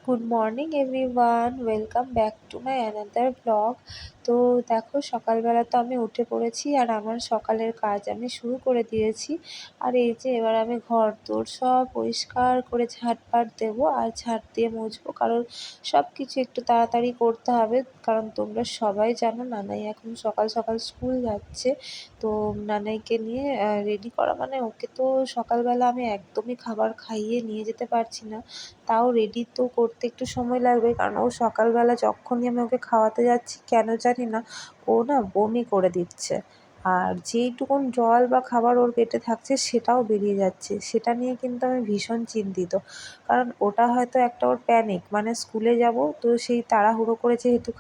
Good morning everyone, welcome back to my another blog. তো দেখো, সকালবেলা তো আমি উঠে পড়েছি আর আমার সকালের কাজ আমি শুরু করে দিয়েছি। আর এই যে এবার আমি ঘর দোর সব পরিষ্কার করে ঝাঁটপাট দেবো আর ঝাঁট দিয়ে মুছবো, কারণ সব কিছু একটু তাড়াতাড়ি করতে হবে। কারণ তোমরা সবাই জানো নানাই এখন সকাল সকাল স্কুল যাচ্ছে। তো নানাইকে নিয়ে রেডি করা মানে ওকে তো সকালবেলা আমি একদমই খাবার খাইয়ে নিয়ে যেতে পারছি না। তাও রেডি তো করতে একটু সময় লাগবে, কারণ ও সকালবেলা যখনই আমি ওকে খাওয়াতে যাচ্ছি কেন জানি না ও না বমি করে দিচ্ছে। আর যেইটুকুন জল বা খাবার ওর পেটে থাকছে সেটাও বেরিয়ে যাচ্ছে, সেটা নিয়ে কিন্তু আমি ভীষণ চিন্তিত। কারণ ওটা হয়তো একটা ওর প্যানিক, মানে স্কুলে যাব তো সেই তাড়াহুড়ো করে যেহেতু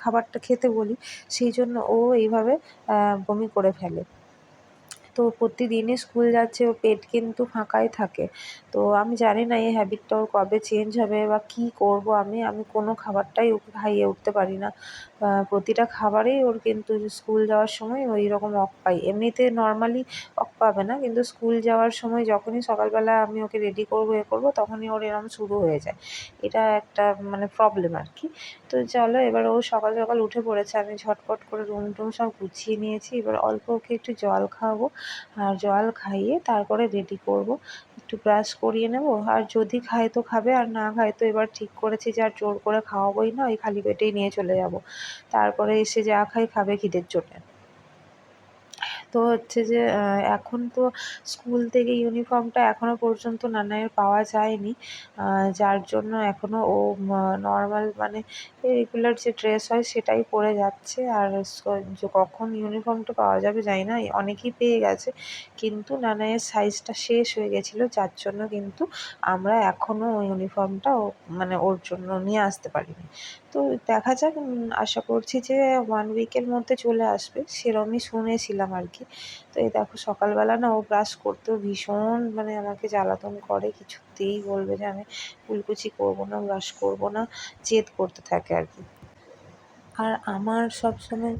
খাবারটা খেতে বলি, সেই জন্য ও এইভাবে বমি করে ফেলে। তো প্রতিদিনই স্কুল যাচ্ছে, ওর পেট কিন্তু ফাঁকাই থাকে। তো আমি জানি না এই হ্যাবিটটা ওর কবে চেঞ্জ হবে বা কী করব আমি। আমি কোনো খাবারটাই ওকে খাইয়ে উঠতে পারি না। প্রতিটা খাবারেই ওর কিন্তু স্কুল যাওয়ার সময় ওই রকম পাই। এমনিতে নর্মালি পাবে না, কিন্তু স্কুল যাওয়ার সময় যখনই সকালবেলা আমি ওকে রেডি করবো তখনই ওর এরকম শুরু হয়ে যায়। এটা একটা মানে প্রবলেম আর কি। তো চলো, এবার ও সকাল সকাল উঠে পড়েছে, আমি ঝটপট করে রুম টুম সব গুছিয়ে নিয়েছি। এবার অল্প ওকে একটু জল খাওয়াবো, আর জল খাইয়ে তারপরে রেডি করব। একটু ব্রাশ করিয়ে নেব, আর যদি খায় তো খাবে, আর না খায় তো এবার ঠিক করেছি যে আর জোর করে খাওয়াবোই না, ওই খালি পেটেই নিয়ে চলে যাব। তারপরে এসে যা খাই খাবে খিদের চোটে। তো হচ্ছে যে এখন তো স্কুল থেকে ইউনিফর্মটা এখনো পর্যন্ত নানাইয়ের পাওয়া যায়নি। যার জন্য এখনো ও নর্মাল মানে রেগুলার যে ড্রেস হয় সেটাই পরে যাচ্ছে। আর যে কখন ইউনিফর্মটা পাওয়া যাবে জানি না। অনেকেই পেয়ে গেছে, কিন্তু নানাইয়ের সাইজটা শেষ হয়ে গেছিলো, যার জন্য কিন্তু আমরা এখনও ওই ইউনিফর্মটা মানে ওর জন্য নিয়ে আসতে পারিনি। তো দেখা যাক, আশা করছি যে 1 উইকের মধ্যে চলে আসবে, সেরমই শুনেছিলাম আর কি। তো এই দেখো, সকালবেলা না ও ব্রাশ করতেও ভীষণ মানে আমাকে জ্বালাতন করে, কিছুতেই বলবে যে আমি কুলকুচি করবো না, ব্রাশ করবো না, জেদ করতে থাকে আর কি। আর আমার সবসময়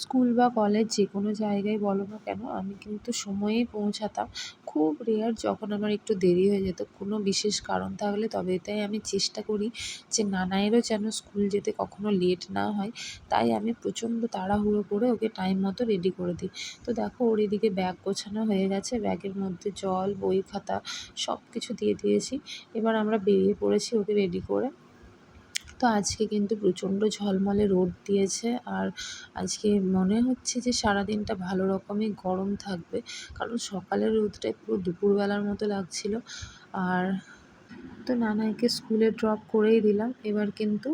স্কুল বা কলেজ যে কোনো জায়গায় বলো না কেন, আমি কিন্তু সময়েই পৌঁছাতাম। খুব রেয়ার যখন আমার একটু দেরি হয়ে যেত কোনো বিশেষ কারণ থাকলে, তবে তাই আমি চেষ্টা করি যে নানাইয়েরও যেন স্কুল যেতে কখনো লেট না হয়। তাই আমি প্রচণ্ড তাড়াহুড়ো করে ওকে টাইম মতো রেডি করে দিই। তো দেখো, ওর এদিকে ব্যাগ গোছানো হয়ে গেছে, ব্যাগের মধ্যে জল, বই, খাতা সব কিছু দিয়ে দিয়েছি। এবার আমরা বেরিয়ে পড়েছি ওকে রেডি করে। তো আজকে কিন্তু প্রচণ্ড ঝলমলে রোদ দিয়েছে, আর আজকে মনে হচ্ছে যে সারাদিনটা ভালো রকমই গরম থাকবে, কারণ সকালের রোদটা পুরো দুপুরবেলার মতো লাগছিল। আর তো নানাইকে স্কুলে ড্রপ করেই দিলাম। এবার কিন্তু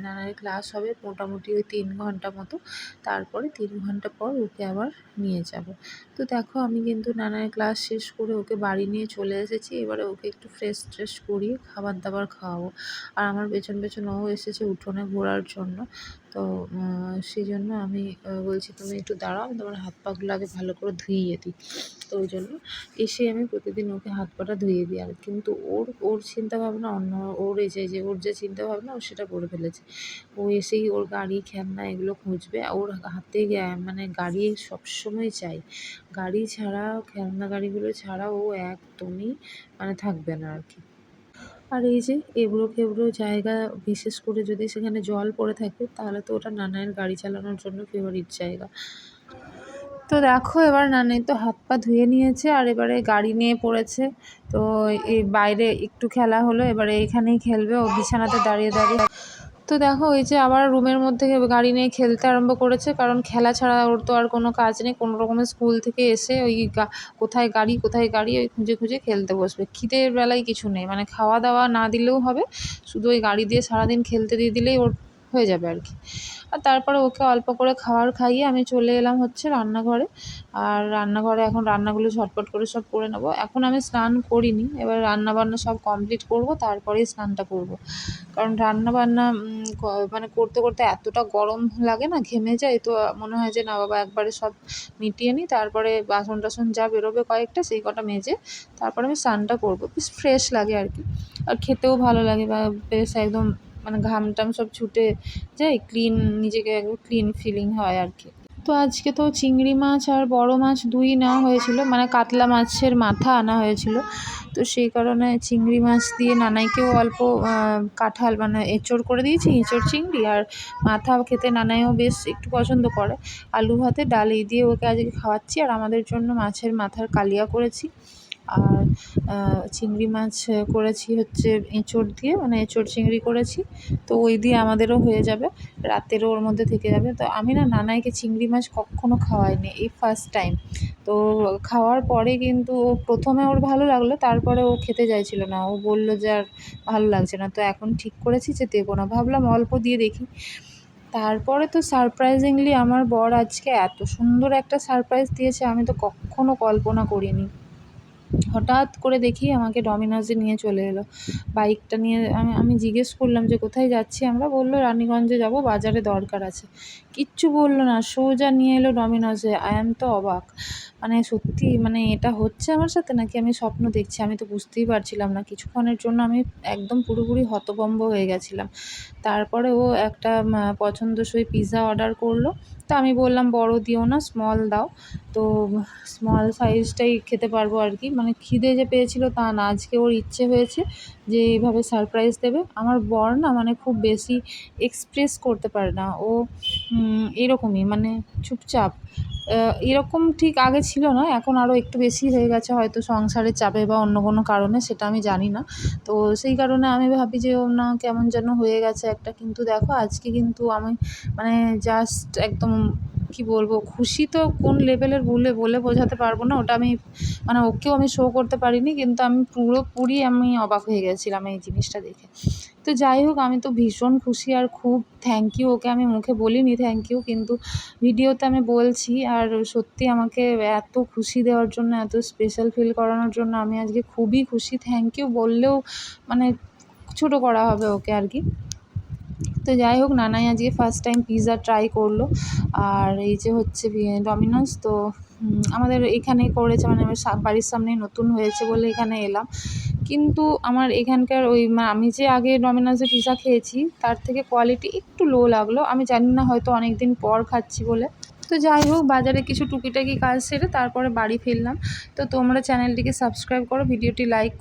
নানাইয়ের ক্লাস হবে মোটামুটি ওই 3 ঘন্টা মতো। তারপরে 3 ঘন্টা পর ওকে আবার নিয়ে যাব। তো দেখো, আমি কিন্তু নানাইয়ের ক্লাস শেষ করে ওকে বাড়ি নিয়ে চলে এসেছি। এবারে ওকে একটু ফ্রেশ ট্রেশ করিয়ে খাবার দাবার খাওয়াবো। আর আমার পেছন পেছন ও এসেছে উঠোনে ঘোরার জন্য। তো সেজন্য আমি বলছি, তুমি একটু দাঁড়াও, আমি তোমার হাত পাগুলো আগে ভালো করে ধুইয়ে দিই। তো ওই জন্য এসে আমি প্রতিদিন ওকে হাত পাটা ধুইয়ে দিই। আর কিন্তু ওর ওর চিন্তাভাবনা অন্য। ওর এই যে ওর যে চিন্তাভাবনা ও সেটা করে ফেলেছে। ও এসেই ওর গাড়ি, খেলনা এগুলো খুঁজবে। ওর হাতে মানে গাড়ি সবসময় চাই। গাড়ি ছাড়া, খেলনা গাড়িগুলো ছাড়া ও একদমই মানে থাকবে না আর কি। আর এই যে এবড়ো খেবড়ো জায়গা, বিশেষ করে যদি সেখানে জল পড়ে থাকে, তাহলে তো ওটা নানাইয়ের গাড়ি চালানোর জন্য ফেভারিট জায়গা। তো দেখো, এবার নানি তো হাত পা ধুয়ে নিয়েছে আর এবারে গাড়ি নিয়ে পড়েছে। তো এই বাইরে একটু খেলা হলো, এবারে এইখানেই খেলবে ও বিছানাতে দাঁড়িয়ে দাঁড়িয়ে। তো দেখো, এই যে আবার রুমের মধ্যে গাড়ি নিয়ে খেলতে আরম্ভ করেছে, কারণ খেলা ছাড়া ওর তো আর কোনো কাজ নেই। কোনো রকমের স্কুল থেকে এসে ওই কোথায় গাড়ি কোথায় গাড়ি ওই খুঁজে খুঁজে খেলতে বসবে। খিদের বেলায় কিছু নেই, মানে খাওয়া দাওয়া না দিলেও হবে, শুধু ওই গাড়ি দিয়ে সারাদিন খেলতে দিয়ে দিলেই ওর হয়ে যাবে আর কি। আর তারপরে ওকে অল্প করে খাবার খাইয়ে আমি চলে এলাম হচ্ছে রান্নাঘরে। আর রান্নাঘরে এখন রান্নাগুলো ঝটপট করে সব করে নেবো। এখন আমি স্নান করিনি, এবার রান্নাবান্না সব কমপ্লিট করব, তারপরেই স্নানটা করব। কারণ রান্নাবান্না মানে করতে করতে এতটা গরম লাগে না, ঘেমে যায়। তো মনে হয় যে না বাবা, একবারে সব মিটিয়ে নিই, তারপরে বাসন টাসন যা বেরোবে কয়েকটা সেই কটা মেজে তারপরে আমি স্নানটা করবো। বেশ ফ্রেশ লাগে আর কি, আর খেতেও ভালো লাগে, বা বেশ একদম মানে ঘাম টাম সব ছুটে যায়, ক্লিন, নিজেকে একদম ক্লিন ফিলিং হয় আর কি। তো আজকে তো চিংড়ি মাছ আর বড় মাছ দুই নেওয়া হয়েছিল, মানে কাতলা মাছের মাথা আনা হয়েছিল। তো সেই কারণে চিংড়ি মাছ দিয়ে নানাইকেও অল্প কাঁঠাল মানে এঁচোড় করে দিয়েছি, এঁচোড় চিংড়ি, আর মাথা খেতে নানাইও বেশ একটু পছন্দ করে। আলু ভাতে ডাল এই দিয়ে ওকে আজকে খাওয়াচ্ছি। আর আমাদের জন্য মাছের মাথার কালিয়া করেছি, আর চিংড়ি মাছ করেছি হচ্ছে এঁচোড় দিয়ে, মানে এঁচোড় চিংড়ি করেছি। তো ওই দিয়ে আমাদেরও হয়ে যাবে, রাতেরও ওর মধ্যে থেকে যাবে। তো আমি না নানাইকে চিংড়ি মাছ কখনও খাওয়াইনি, এই ফার্স্ট টাইম। তো খাওয়ার পরে কিন্তু ও প্রথমে ওর ভালো লাগলো, তারপরে ও খেতে চাইছিল না, ও বলল যে আর ভালো লাগছে না। তো এখন ঠিক করেছি যে দেবো না, ভাবলাম অল্প দিয়ে দেখি। তারপরে তো সারপ্রাইজিংলি আমার বর আজকে এত সুন্দর একটা সারপ্রাইজ দিয়েছে, আমি তো কখনো কল্পনা করিনি। হঠাৎ করে দেখি আমাকে ডমিনোজে নিয়ে চলে এলো বাইকটা নিয়ে। আমি জিজ্ঞেস করলাম যে কোথায় যাচ্ছি আমরা, বললো রানীগঞ্জে যাব, বাজারে দরকার আছে। কিচ্ছু বললো না, সোজা নিয়ে এলো ডমিনোজে। আই অ্যাম তো অবাক, মানে সত্যি, মানে এটা হচ্ছে আমার সাথে নাকি আমি স্বপ্ন দেখছি, আমি তো বুঝতেই পারছিলাম না। কিছুক্ষণের জন্য আমি একদম পুরোপুরি হতভম্ব হয়ে গেছিলাম। তারপরে ও একটা পছন্দসই পিৎজা অর্ডার করলো। তো আমি বললাম বড় দিও না, স্মল দাও। তো স্মল সাইজটাই খেতে পারবো আর কি, মানে খিদে যে পেয়েছিল তা না, আজকে ওর ইচ্ছে হয়েছে যে এইভাবে সারপ্রাইজ দেবে। আমার বর না মানে খুব বেশি এক্সপ্রেস করতে পারে না, ও এরকমই মানে চুপচাপ। এরকম ঠিক আগে ছিল না, এখন আরও একটু বেশি হয়ে গেছে, হয়তো সংসারের চাপে বা অন্য কোনো কারণে, সেটা আমি জানি না। তো সেই কারণে আমি ভাবি যে ও না কেমন যেন হয়ে গেছে একটা। কিন্তু দেখো আজকে কিন্তু আমি মানে জাস্ট একদম কি বলবো, খুশি তো কোন লেভেলের বলে বোঝাতে পারবো না। ওটা আমি মানে ওকেও আমি শো করতে পারিনি, কিন্তু আমি পুরোপুরি আমি অবাক হয়ে গেছিলাম এই জিনিসটা দেখে। তো যাই হোক, আমি তো ভীষণ খুশি, আর খুব থ্যাংক ইউ ওকে। আমি মুখে বলিনি থ্যাংক ইউ, কিন্তু ভিডিওতে আমি বলছি। আর সত্যি আমাকে এত খুশি দেওয়ার জন্য, এত স্পেশাল ফিল করানোর জন্য আমি আজকে খুবই খুশি। থ্যাংক ইউ বললেও মানে ছোটো করা হবে ওকে আর কি। তো যাই হোক, নানাই আজকে ফার্স্ট টাইম পিৎজা ট্রাই করলো। আর এই যে হচ্ছে ডমিনোজ তো আমাদের এখানেই করেছে, মানে আমার বাড়ির সামনেই নতুন হয়েছে বলে এখানে এলাম। কিন্তু আমার এখানকার ওই আমি যে আগে ডমিনোজে পিৎজা খেয়েছি তার থেকে কোয়ালিটি একটু লো লাগলো। আমি জানি না, হয়তো অনেক দিন পর খাচ্ছি বলে। তো যাই হোক, বাজারে কিছু টুকিটাকি কাজ সেরে তারপরে বাড়ি ফিরলাম। তো তোমরা চ্যানেলটিকে সাবস্ক্রাইব করো, ভিডিওটি লাইক